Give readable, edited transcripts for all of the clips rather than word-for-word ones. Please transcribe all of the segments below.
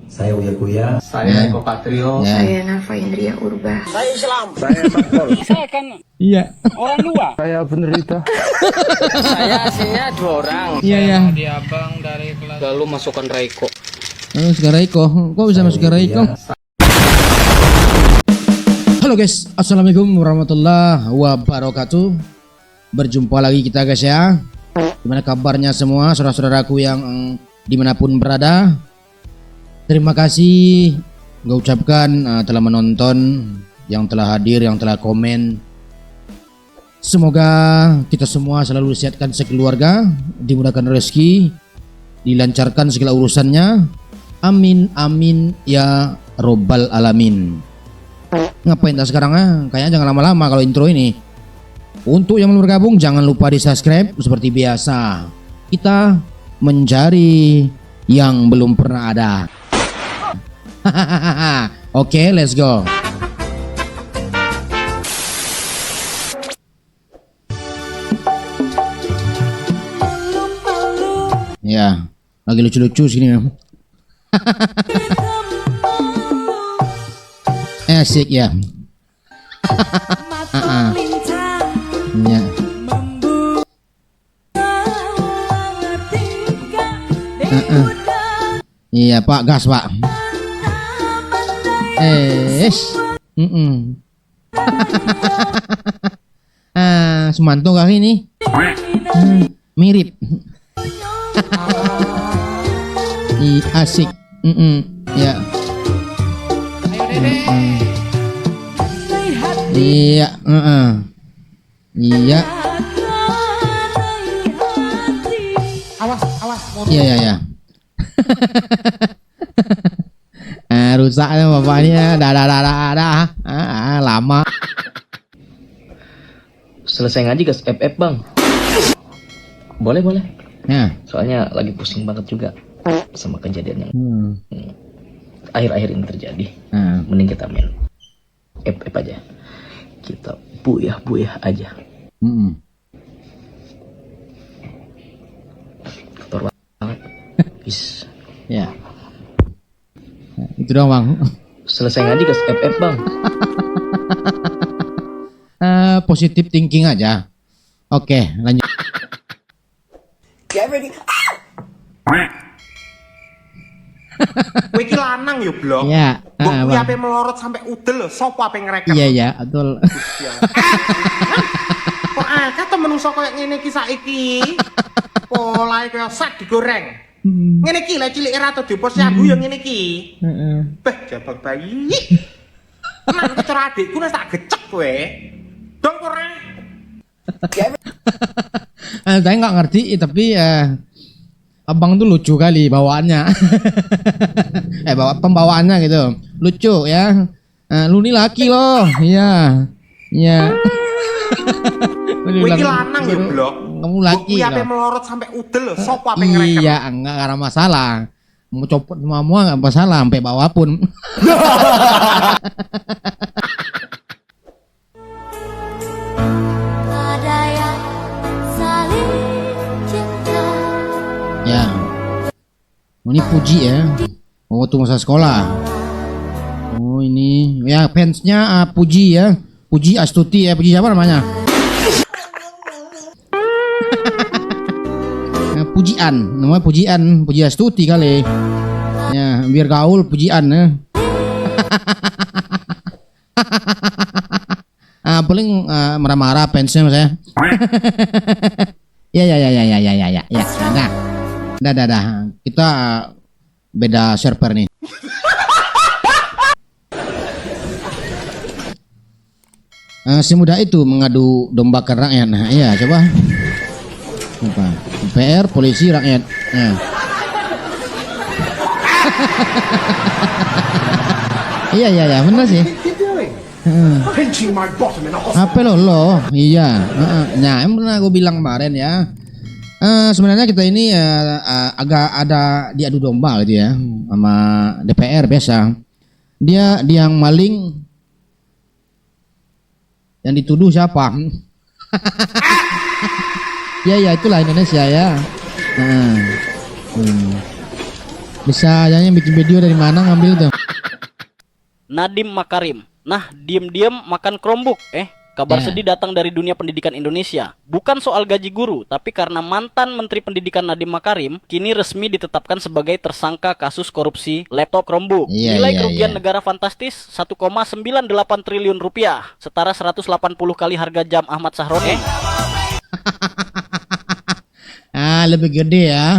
Saya Uya Kuya. Saya Eko Patrio. Saya Nafa Indria Urba. Saya Islam. Saya Sakpol. Saya kan orang luar. Saya penderita. Saya aslinya 2 orang. Iya ya. Di abang dari kelas. Lalu masukkan Raiko. Masuk ke Raiko. Kok bisa masuk ke Raiko? Halo guys, assalamualaikum warahmatullahi wabarakatuh. Berjumpa lagi kita guys ya. Gimana kabarnya semua saudara-saudaraku yang dimanapun berada? Terima kasih gue ucapkan telah menonton, yang telah hadir, yang telah komen. Semoga kita semua selalu disehatkan sekeluarga, dimudahkan rezeki, dilancarkan segala urusannya. Amin amin ya robbal alamin. Ngapain tak sekarang kayaknya jangan lama-lama kalau intro ini. Untuk yang belum bergabung jangan lupa di subscribe seperti biasa. Kita mencari yang belum pernah ada. Oke, let's go. Ya, lagi lucu-lucu sini ya. Asik ya. Ya. Iya Pak, gas Pak. Semanto kali ini. Mirip. Asik. Ya. Iya, iya. Awas. Iya, ya. Rusaknya bapaknya. Dah. Lama. Selesai ngaji gas FF bang. Boleh. Ya. Soalnya lagi pusing banget juga sama kejadian yang akhir-akhir ini terjadi. Mending kita main FF aja. Kita buyah aja. Kotor banget. Is. Ya. Itu doang bang. Selesai ngaji gas FF bang. Positif thinking aja. Oke, lanjut. Get ready. Kowe iki lanang yo, Blok. Ya. Mbok kuwi Bang. ape melorot sampai udel lho, sapa ape ngrekep? Iya, betul. Kok akeh to menungso koyo ngene iki saiki? Polahe koyo sak digoreng. Ngene iki lek cilik ra to diposi aku yo ngene iki. Beh, jabang bayi. Tenan kecara adikku wis tak gecek kowe. Dong ora. Saya nggak ngerti tapi abang tuh lucu kali bawaannya. Pembawaannya gitu lucu ya. Lu nih laki loh. Iya. Kowe iki lanang yo, Blok. Kamu laki Kuwi ape loh. melorot sampai udel lho, sapa ape ngrekep? Iya, enggak ada masalah. Mau copot semua enggak masalah sampai bawah pun. Ya. Ini Puji ya. Waktu masa sekolah. Oh ini ya fansnya Puji ya. Puji Astuti ya. Puji siapa namanya? Pujian, namanya Pujian, Puji Astuti kali. Ya, biar gaul Pujian ya. Paling marah-marah fansnya saya. Ya. Dah. Kita beda server nih. Semudah itu mengadu domba ke rakyat. Nah, iya coba. Apa? PR, polisi, rakyat. Ya. Iya, benar sih. Apa lo? Iya. Nah, yang pernah gue bilang kemarin ya. Sebenarnya kita ini agak ada diadu domba gitu ya sama DPR biasa. Dia yang maling, yang dituduh siapa? Ya itulah Indonesia ya. Bisa aja bikin video dari mana ngambil tuh? Nadiem Makarim. Nah, diem-diem makan Chromebook. Kabar sedih datang dari dunia pendidikan Indonesia. Bukan soal gaji guru, tapi karena mantan Menteri Pendidikan Nadiem Makarim kini resmi ditetapkan sebagai tersangka kasus korupsi laptop Chromebook. Nilai kerugian negara fantastis 1,98 triliun rupiah, setara 180 kali harga jam Ahmad Sahroni. Lebih gede ya.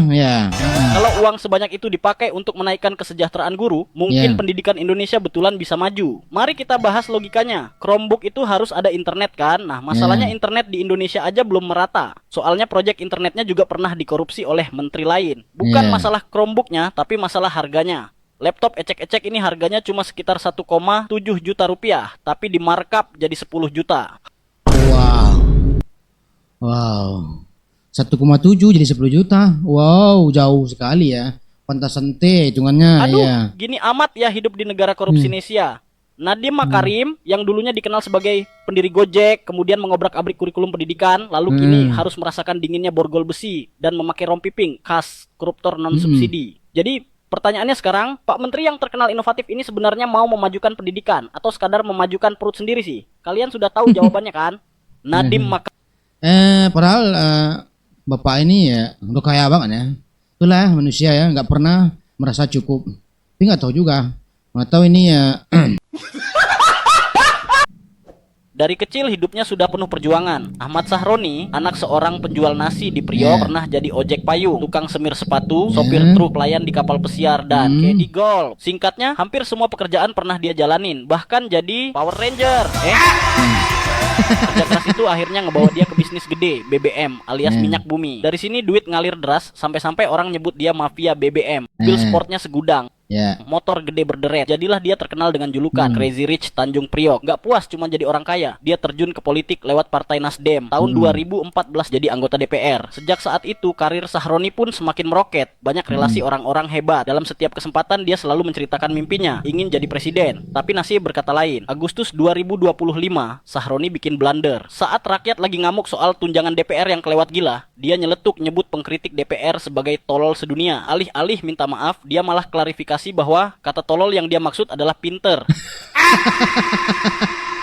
Kalau uang sebanyak itu dipakai untuk menaikkan kesejahteraan guru, mungkin pendidikan Indonesia betulan bisa maju. Mari kita bahas logikanya. Chromebook itu harus ada internet kan? Nah, masalahnya internet di Indonesia aja belum merata. Soalnya proyek internetnya juga pernah dikorupsi oleh menteri lain. Bukan masalah Chromebooknya, tapi masalah harganya. Laptop ecek-ecek ini harganya cuma sekitar 1,7 juta rupiah, tapi di markup jadi 10 juta. Wow. 1,7 jadi 10 juta. Wow, jauh sekali ya. Pantasan T hitungannya. Aduh, gini amat ya hidup di negara korupsi Indonesia. Nadiem Makarim yang dulunya dikenal sebagai pendiri Gojek, kemudian mengobrak-abrik kurikulum pendidikan, lalu kini harus merasakan dinginnya borgol besi dan memakai rompi pink khas koruptor non-subsidi. Jadi pertanyaannya sekarang, Pak Menteri yang terkenal inovatif ini sebenarnya mau memajukan pendidikan atau sekadar memajukan perut sendiri sih? Kalian sudah tahu jawabannya kan? Nadiem Makarim. Padahal Bapak ini ya udah kaya banget ya. Itulah manusia ya, nggak pernah merasa cukup. Tapi nggak tahu juga. Nggak tahu ini ya. Dari kecil hidupnya sudah penuh perjuangan. Ahmad Sahroni, anak seorang penjual nasi di Priok, pernah jadi ojek payung, tukang semir sepatu, sopir truk, pelayan di kapal pesiar, dan caddy golf. Singkatnya, hampir semua pekerjaan pernah dia jalanin, bahkan jadi Power Ranger. Kerja keras itu akhirnya ngebawa dia ke bisnis gede, BBM alias minyak bumi. Dari sini duit ngalir deras, sampai-sampai orang nyebut dia mafia BBM. Mobil sportnya segudang, motor gede berderet. Jadilah dia terkenal dengan julukan Crazy Rich Tanjung Priok. Gak puas cuma jadi orang kaya, dia terjun ke politik lewat Partai Nasdem. Tahun 2014 jadi anggota DPR. Sejak saat itu karir Sahroni pun semakin meroket. Banyak relasi orang-orang hebat. Dalam setiap kesempatan dia selalu menceritakan mimpinya, ingin jadi presiden. Tapi nasib berkata lain. Agustus 2025, Sahroni bikin blunder. Saat rakyat lagi ngamuk soal tunjangan DPR yang kelewat gila, dia nyeletuk nyebut pengkritik DPR sebagai tolol sedunia. Alih-alih minta maaf, dia malah klarifikasi bahwa kata tolol yang dia maksud adalah pinter.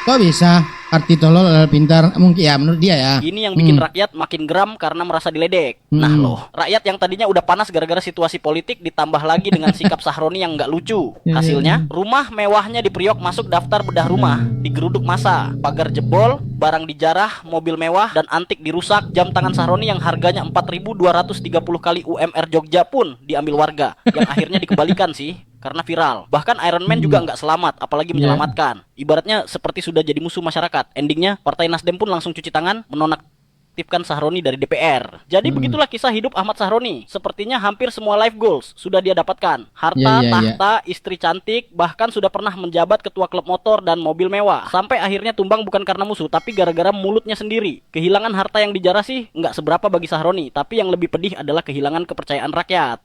Kok bisa arti tolol adalah pintar? Mungkin ya menurut dia ya. Ini yang bikin rakyat makin geram karena merasa diledek. Nah loh, rakyat yang tadinya udah panas gara-gara situasi politik ditambah lagi dengan sikap Sahroni yang nggak lucu. Hasilnya, rumah mewahnya di Priok masuk daftar bedah rumah, digeruduk massa, pagar jebol, barang dijarah, mobil mewah dan antik dirusak. Jam tangan Sahroni yang harganya 4.230 kali UMR Jogja pun diambil warga, yang akhirnya dikembalikan sih karena viral. Bahkan Iron Man juga nggak selamat, apalagi menyelamatkan. Ibaratnya seperti sudah jadi musuh masyarakat. Endingnya Partai Nasdem pun langsung cuci tangan menonaktifkan Sahroni dari DPR. Jadi begitulah kisah hidup Ahmad Sahroni. Sepertinya hampir semua life goals sudah dia dapatkan. Harta, tahta, istri cantik, bahkan sudah pernah menjabat ketua klub motor dan mobil mewah. Sampai akhirnya tumbang bukan karena musuh, tapi gara-gara mulutnya sendiri. Kehilangan harta yang dijarah sih nggak seberapa bagi Sahroni, tapi yang lebih pedih adalah kehilangan kepercayaan rakyat.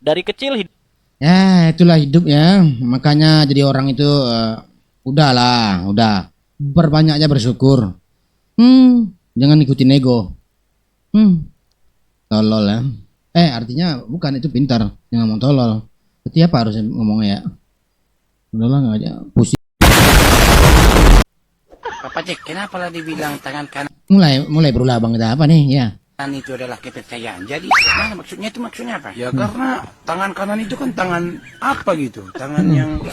Dari kecil ya itulah hidup ya. Makanya jadi orang itu udah berbanyak aja bersyukur. Jangan ikutin ego. Tolol ya. Artinya bukan itu pintar, jangan ngomong tolol. Berarti apa harusnya ngomongnya ya? Udahlah nggak aja pusing. Papa Cek, kenapa lah dibilang tangan kanan Mulai berulah bang, kita apa nih ya? itu adalah kepercayaan. Jadi mana maksudnya itu maksudnya apa? Ya karena tangan kanan itu kan tangan apa gitu? Tangan yang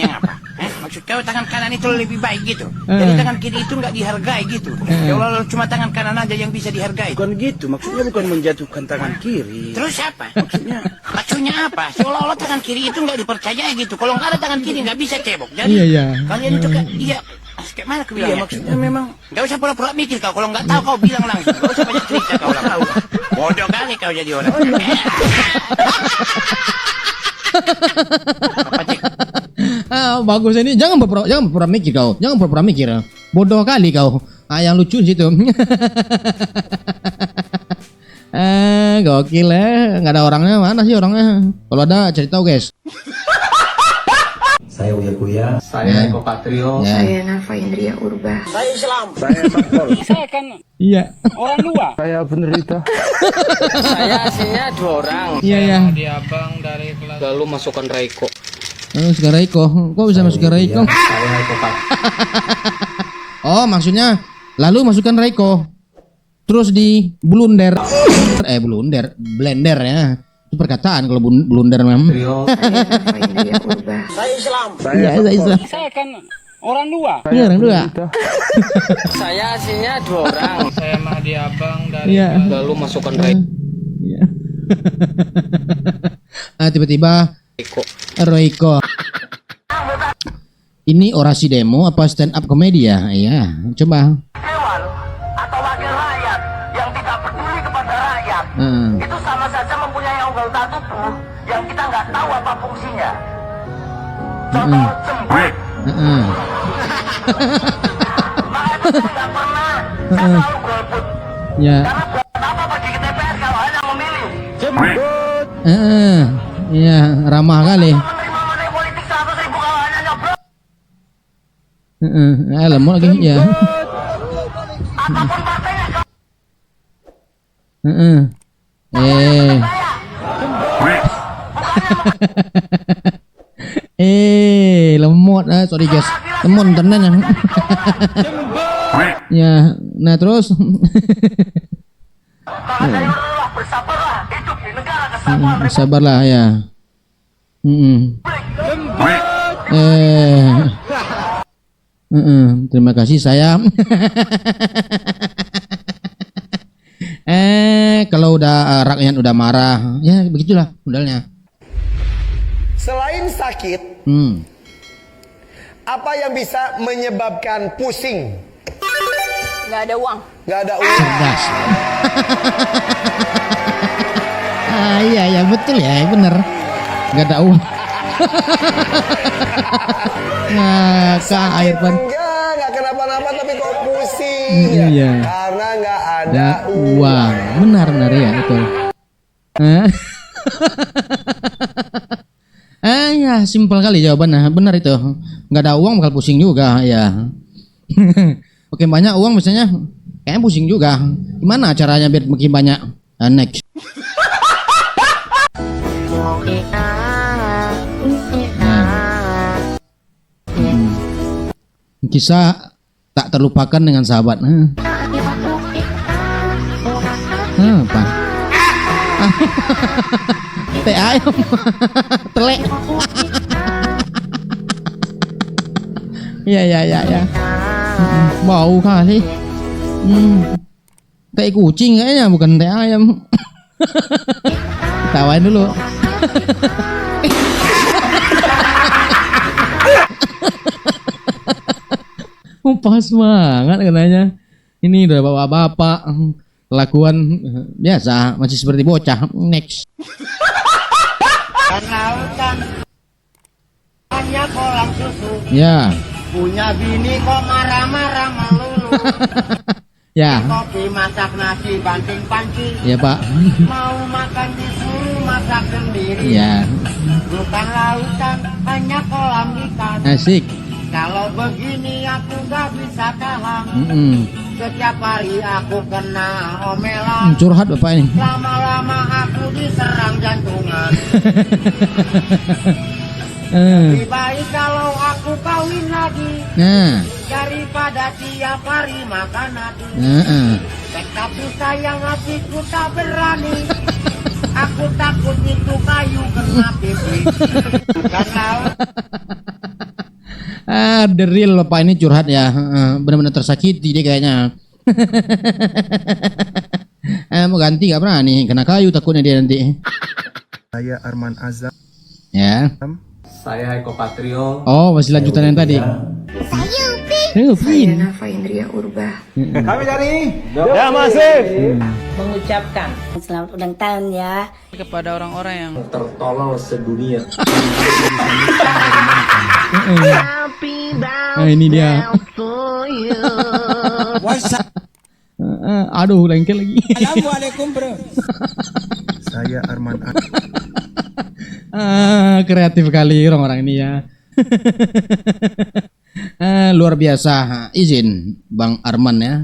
apa? Maksud kau tangan kanan itu lebih baik gitu. Jadi tangan kiri itu nggak dihargai gitu. Ya Allah, cuma tangan kanan aja yang bisa dihargai. Bukan gitu, maksudnya bukan menjatuhkan tangan kiri. Terus apa? Maksudnya apa? Seolah-olah tangan kiri itu nggak dipercayai gitu. Kalau nggak ada tangan kiri nggak bisa cebok. Jadi kalian itu kayak mana aku bilang? Iya, maksudnya memang nggak usah pura-pura mikir kau. Kalau nggak tahu kau bilang langsung. Nggak usah banyak cerita kau lah. Bodoh kali kau jadi orang. Apa Cik? Bagus ini. Jangan pura-pura mikir kau. Jangan pura-pura mikir. Bodoh kali kau. Yang lucu di situ. Gokil ya. Nggak ada orangnya. Mana sih orangnya? Kalau ada cari tahu guys. Saya Saya Uya Kuya. Saya Eko Patrio. Saya Nafa Indria Urba. Iya. Orang dua. Saya penderita. Saya aslinya 2 orang. Iya ya. Di abang dari kelas. Lalu masukkan Raiko. Masukkan Raiko. Kok bisa masukkan Raiko? Saya Eko Patrio. Oh, maksudnya lalu masukkan Raiko. Terus di blunder. Blender ya. Itu perkataan kalau blunder memang. Saya Nafa Indria Urba. Iya, saya Islam. Saya kan orang dua. Iya, orang dua. Saya aslinya 2 orang. Saya mah di abang dari Iya. kelas. Lalu masukkan Raiko. Iya. Tiba-tiba Raiko. Ini orasi demo apa stand up komedi ya? Iya, coba. Dewan atau wakil rakyat yang tidak peduli kepada rakyat itu sama saja mempunyai anggota tubuh yang kita nggak tahu apa fungsinya. Contoh jembut. Maka itu saya nggak pernah, saya selalu golput. Ya. Karena buat apa pergi ke TPS kalau hanya memilih? Iya, ramah kali. Menerima money politik 100.000 kalau hanya nyoblos. Lemot lagi ya. Apapun partainya. Lemot. Sorry guys. Lemot tenan ya. Ya, nah terus. Makanya bersabarlah, hidup di negara kesatuan Sabarlah ya. Terima kasih saya. Kalau udah rakyat udah marah, ya begitulah modalnya. Selain sakit, apa yang bisa menyebabkan pusing? Nggak ada uang. Nggak ada uang. Cerdas. Iya betul ya, bener. Nggak ada uang. Kak air pan. Nggak kenapa-napa tapi kok pusing. Iya. Karena nggak ada uang. Benar ya betul. Ya simpel kali jawabannya. Benar itu. Nggak ada uang bakal pusing juga ya. Oke banyak uang misalnya kayaknya pusing juga. Gimana caranya biar makin banyak? Next. Kisah tak terlupakan dengan sahabat. Apa? Teh ayam. Telek. Ya. Bau kali. Teh kucing kayaknya bukan teh ayam. Tawain dulu. Pas banget katanya. Ini udah bapak-bapak. Kelakuan biasa masih seperti bocah. Next. Karena hutan hanya kolam susu. Ya. Punya bini kok marah-marah melulu. Ya. Kopi masak nasi banting panci. Ya Pak. Mau makan disuruh masak sendiri. Ya. Bukan lautan hanya kolam ikan. Asik. Kalau begini aku gak bisa tahan. Setiap hari aku kena omelan. Curhat Bapak ini. Lama-lama aku diserang jantungan. Lebih baik kalau aku kawin lagi. Daripada tiap hari makan hati. Tapi sayang hatiku tak berani. Aku takut itu kayu kena pipi. Karena The real Bapak ini curhat ya. Benar-benar tersakiti dia kayaknya. Mau ganti gak pernah nih. Kena kayu takutnya dia nanti. Saya Arman Azam. Ya. Saya Eko Patrio. Oh masih lanjutan yang tadi. Saya Nafa Indria Urba. Kami dari Ya Masif. Mengucapkan selamat ulang tahun ya Kepada orang-orang yang Tertolol sedunia. Nah ini dia. Aduh lengket lagi. Assalamualaikum bro. Saya Arman Kreatif kali orang-orang ini ya. Luar biasa. Izin Bang Arman ya.